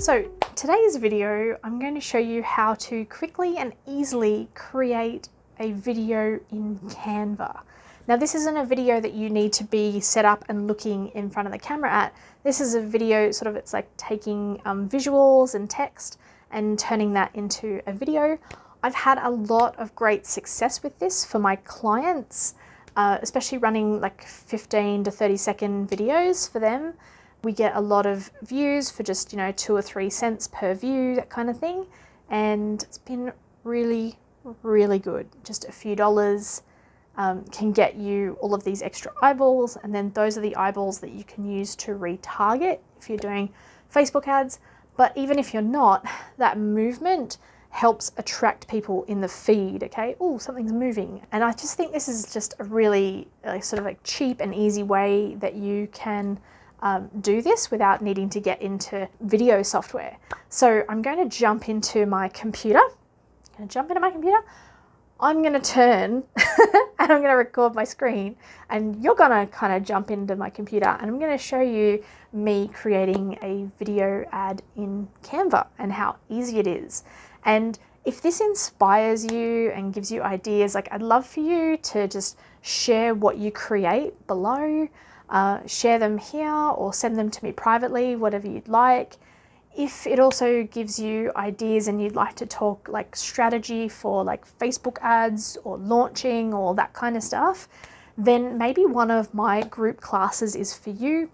So today's video, I'm going to show you how to quickly and easily create a video in Canva. Now this isn't a video that you need to be set up and looking in front of the camera at. This is a video it's like taking visuals and text and turning that into a video. I've had a lot of great success with this for my clients, especially running like 15 to 30-second videos for them. We get a lot of views for just, 2 or 3 cents per view, that kind of thing. And it's been really, really good. Just a few dollars can get you all of these extra eyeballs. And then those are the eyeballs that you can use to retarget if you're doing Facebook ads. But even if you're not, that movement helps attract people in the feed, okay? Oh, something's moving. And I just think this is just a really sort of like cheap and easy way that you can do this without needing to get into video software. So I'm going to jump into my computer. I'm going to turn and I'm going to record my screen, and you're going to kind of jump into my computer, and I'm going to show you me creating a video ad in Canva and how easy it is. And if this inspires you and gives you ideas, like I'd love for you to just share what you create below. Share them here or send them to me privately, whatever you'd like. If it also gives you ideas and you'd like to talk like strategy for like Facebook ads or launching or that kind of stuff, then maybe one of my group classes is for you.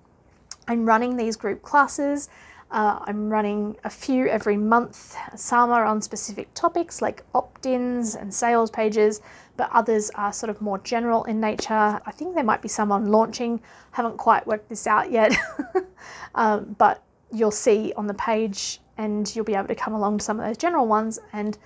I'm running these group classes. I'm running a few every month. Some are on specific topics like opt-ins and sales pages, but others are sort of more general in nature. I think there might be some on launching. Haven't quite worked this out yet, but you'll see on the page and you'll be able to come along to some of those general ones. And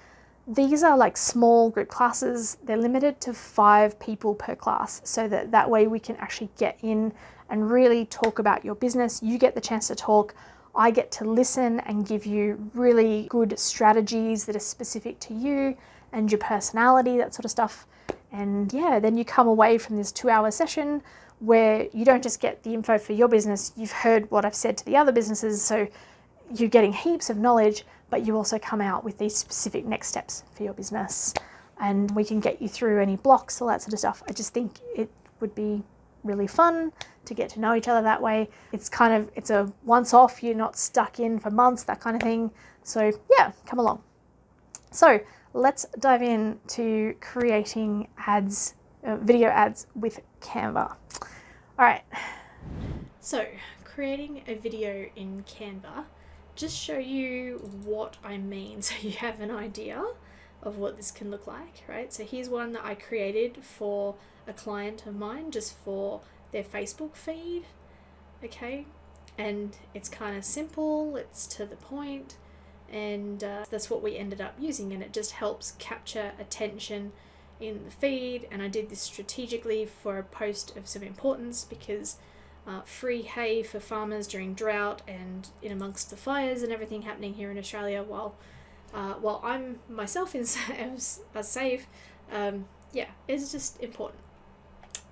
these are like small group classes. They're limited to 5 people per class, so that way we can actually get in and really talk about your business. You get the chance to talk. I get to listen and give you really good strategies that are specific to you and your personality, that sort of stuff. And yeah, then you come away from this 2-hour session where you don't just get the info for your business, you've heard what I've said to the other businesses, so you're getting heaps of knowledge, but you also come out with these specific next steps for your business. And we can get you through any blocks, all that sort of stuff. I just think it would be really fun to get to know each other that way. It's a once off, you're not stuck in for months, that kind of thing. So yeah, come along. So let's dive into creating ads, video ads with Canva. All right, so creating a video in Canva, just show you what I mean so you have an idea of what this can look like, right? So here's one that I created for a client of mine, just for their Facebook feed, okay? And it's kind of simple, it's to the point, and that's what we ended up using, and it just helps capture attention in the feed. And I did this strategically for a post of some importance because free hay for farmers during drought and in amongst the fires and everything happening here in Australia while I'm myself safe, yeah, it's just important.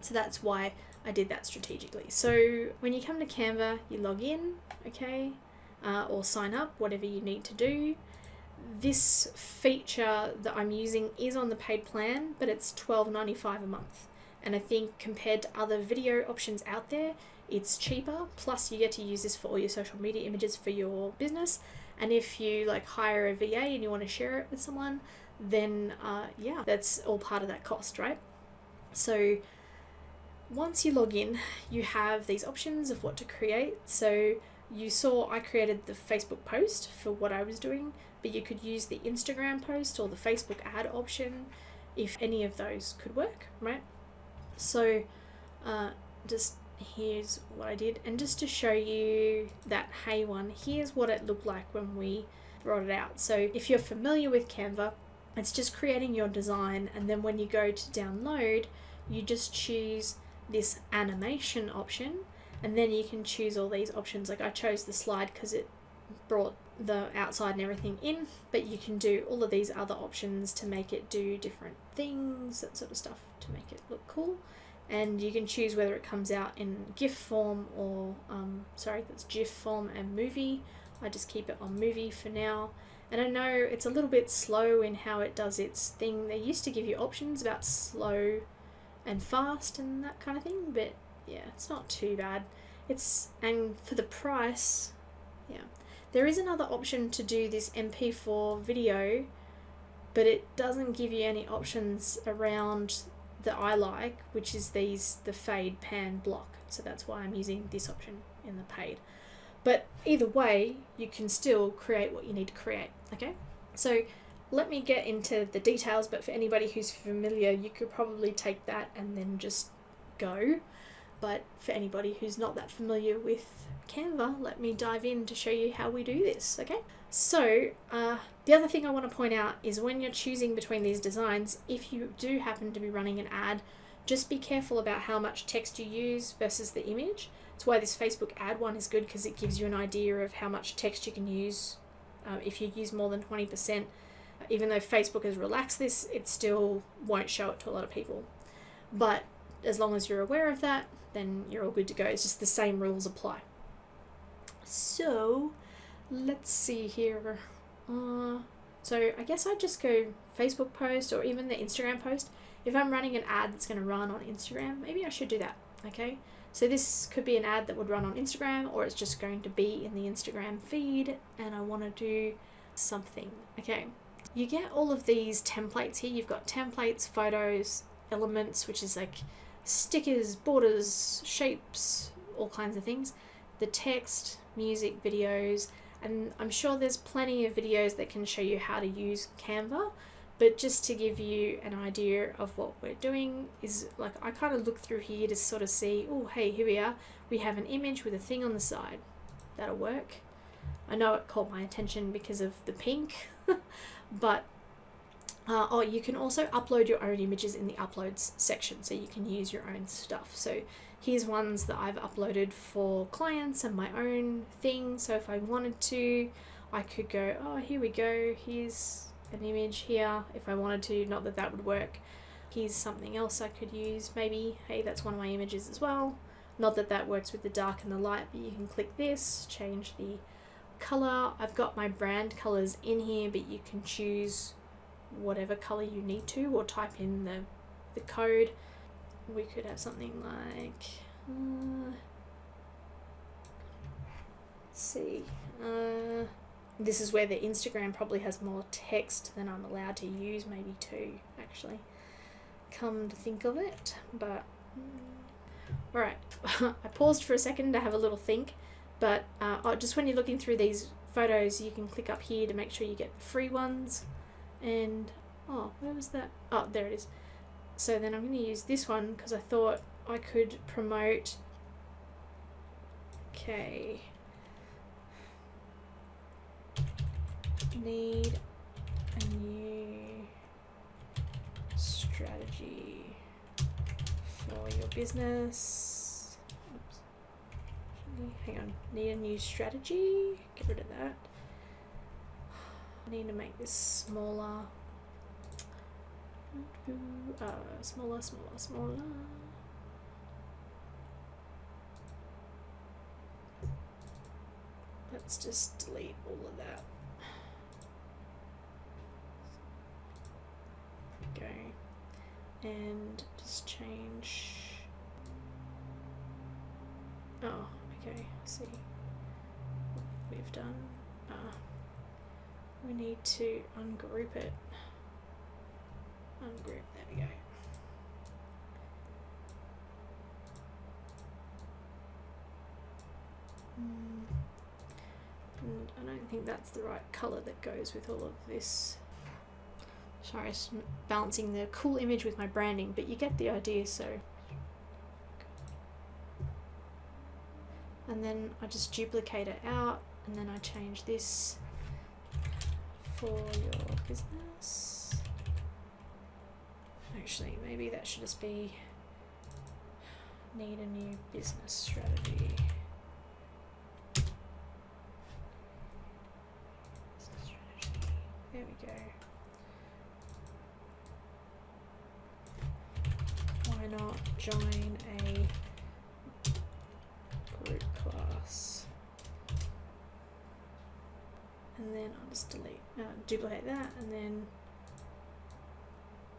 So that's why I did that strategically. So when you come to Canva, you log in, okay, or sign up, whatever you need to do. This feature that I'm using is on the paid plan, but it's $12.95 a month. And I think compared to other video options out there, it's cheaper. Plus you get to use this for all your social media images for your business. And if you like hire a VA and you want to share it with someone, then yeah, that's all part of that cost, right? So once you log in, you have these options of what to create. So you saw I created the Facebook post for what I was doing, but you could use the Instagram post or the Facebook ad option if any of those could work, right? So just here's what I did, and just to show you that hay one, here's what it looked like when we brought it out. So if you're familiar with Canva, it's just creating your design, and then when you go to download, you just choose this animation option, and then you can choose all these options. Like I chose the slide because it brought the outside and everything in, but you can do all of these other options to make it do different things, that sort of stuff, to make it look cool. And you can choose whether it comes out in GIF form or that's GIF form and movie, I just keep it on movie for now. And I know it's a little bit slow in how it does its thing. They used to give you options about slow and fast and that kind of thing, but yeah, it's not too bad. And for the price, yeah. There is another option to do this MP4 video, but it doesn't give you any options around that I like, which is the fade, pan, block. So that's why I'm using this option in the paid. But either way, you can still create what you need to create, okay? So let me get into the details, but for anybody who's familiar, you could probably take that and then just go. But for anybody who's not that familiar with Canva, let me dive in to show you how we do this, okay? So the other thing I want to point out is when you're choosing between these designs, if you do happen to be running an ad, just be careful about how much text you use versus the image. That's why this Facebook ad one is good, because it gives you an idea of how much text you can use. If you use more than 20%, even though Facebook has relaxed this, it still won't show it to a lot of people. But as long as you're aware of that, then you're all good to go. It's just the same rules apply. So let's see here. So I guess I'd just go Facebook post or even the Instagram post. If I'm running an ad that's going to run on Instagram, maybe I should do that, okay? So this could be an ad that would run on Instagram, or it's just going to be in the Instagram feed, and I want to do something, okay? You get all of these templates here. You've got templates, photos, elements, which is like stickers, borders, shapes, all kinds of things. The text, music, videos, and I'm sure there's plenty of videos that can show you how to use Canva, but just to give you an idea of what we're doing is, like, I kind of look through here to sort of see, oh, hey, here we are. We have an image with a thing on the side. That'll work. I know it caught my attention because of the pink, but oh, you can also upload your own images in the uploads section, so you can use your own stuff. So here's ones that I've uploaded for clients and my own thing. So if I wanted to, I could go, oh, here we go. Here's an image here if I wanted to. Not that that would work. Here's something else I could use. Maybe, hey, that's one of my images as well. Not that that works with the dark and the light, but you can click this, change the color. I've got my brand colors in here, but you can choose whatever color you need to, or type in the code. We could have something like let's see, this is where the Instagram probably has more text than I'm allowed to use, maybe two actually, come to think of it. But alright, I paused for a second to have a little think, but just when you're looking through these photos, you can click up here to make sure you get the free ones. And oh, where was that? Oh, there it is. So then I'm going to use this one because I thought I could promote. Okay. Need a new strategy for your business. Oops. Hang on. Need a new strategy. Get rid of that. I need to make this smaller. Smaller. Let's just delete all of that. Go. And just change. Oh, okay, see what we've done. We need to ungroup it. Ungroup, there we go. And I don't think that's the right colour that goes with all of this. Sorry, I'm balancing the cool image with my branding, but you get the idea. So, and then I just duplicate it out, and then I change this for your business. Actually, maybe that should just be need a new business strategy. There we go. Why not join a group class? then I'll just duplicate that, and then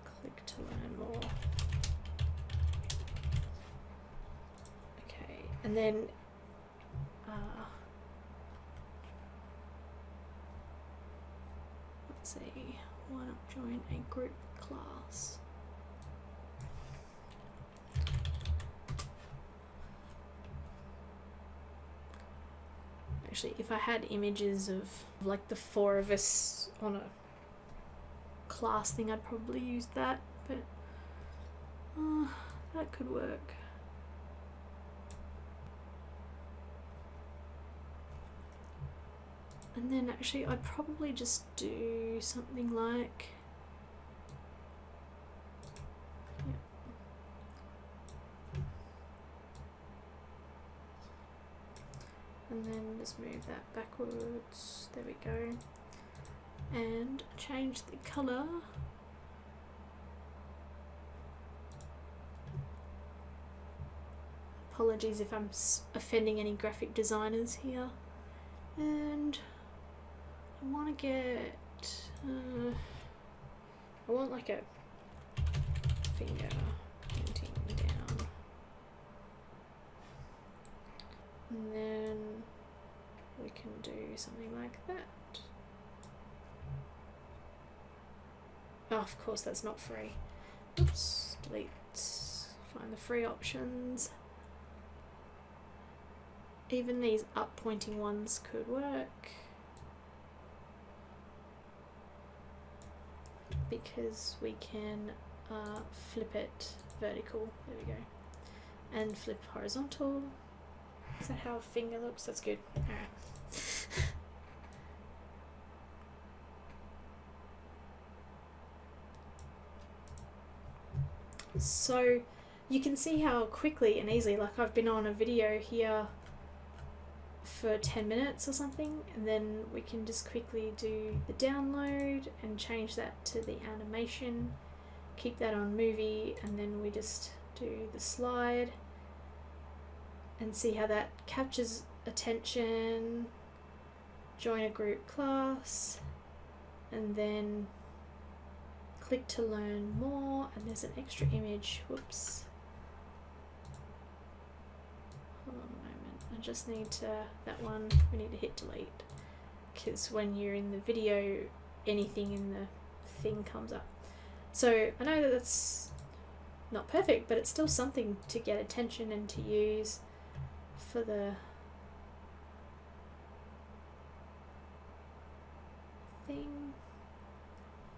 click to learn more. Okay, and then let's see, why not join a group class? Actually, if I had images of like the 4 of us on a class thing, I'd probably use that, but that could work. And then actually I'd probably just do something like, and then just move that backwards, there we go, and change the colour. Apologies if I'm offending any graphic designers here. And I want to get, I want like a finger pointing down. And then we can do something like that. Oh, of course, that's not free. Oops, delete, find the free options. Even these up pointing ones could work, because we can flip it vertical, there we go, and flip horizontal. Is that how a finger looks? That's good. Alright. So you can see how quickly and easily, like I've been on a video here for 10 minutes or something, and then we can just quickly do the download and change that to the animation, keep that on movie, and then we just do the slide and see how that captures attention, join a group class, and then click to learn more, and there's an extra image. Whoops, hold on a moment, I just need to, that one we need to hit delete, because when you're in the video anything in the thing comes up. So I know that that's not perfect, but it's still something to get attention and to use for the thing.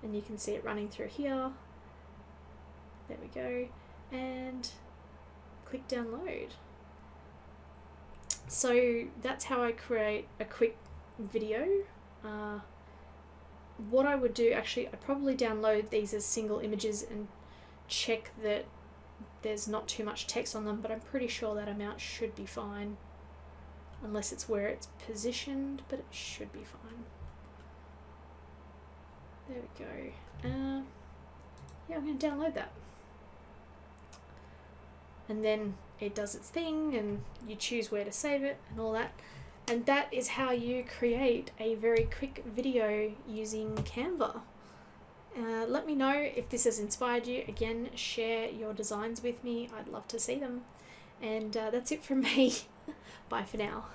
And you can see it running through here. There we go, and click download. So that's how I create a quick video. What I would do, actually, I'd probably download these as single images and check that there's not too much text on them, but I'm pretty sure that amount should be fine, unless it's where it's positioned, but it should be fine. There we go. Yeah, I'm going to download that. And then it does its thing, and you choose where to save it and all that. And that is how you create a very quick video using Canva. Let me know if this has inspired you. Again, share your designs with me. I'd love to see them. And that's it from me. Bye for now.